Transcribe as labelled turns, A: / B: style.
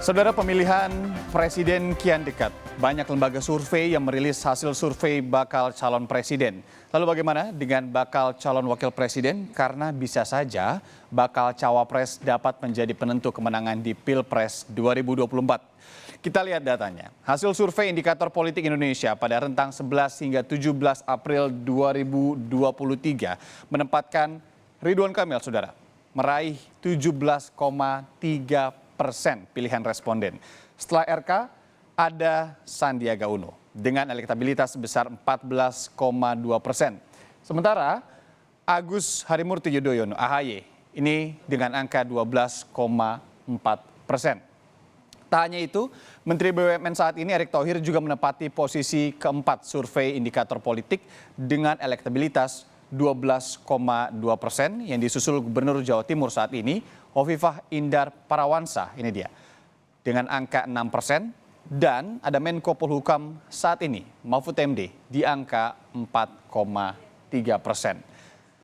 A: Saudara, pemilihan presiden kian dekat. Banyak lembaga survei yang merilis hasil survei bakal calon presiden. Lalu bagaimana dengan bakal calon wakil presiden? Karena bisa saja bakal cawapres dapat menjadi penentu kemenangan di Pilpres 2024. Kita lihat datanya. Hasil survei Indikator Politik Indonesia pada rentang 11 hingga 17 April 2023 menempatkan Ridwan Kamil, saudara, meraih 17,3% pilihan responden. Setelah RK, ada Sandiaga Uno dengan elektabilitas sebesar 14,2%. Sementara Agus Harimurti Yudhoyono (AHY) ini dengan angka 12,4%. Tak hanya itu, Menteri BUMN saat ini Erick Thohir juga menempati posisi keempat survei indikator politik dengan elektabilitas 12,2% yang disusul Gubernur Jawa Timur saat ini, Hovifah Indar Parawansa, ini dia, dengan angka 6%, dan ada Menko Polhukam saat ini, Mahfud MD, di angka 4,3%.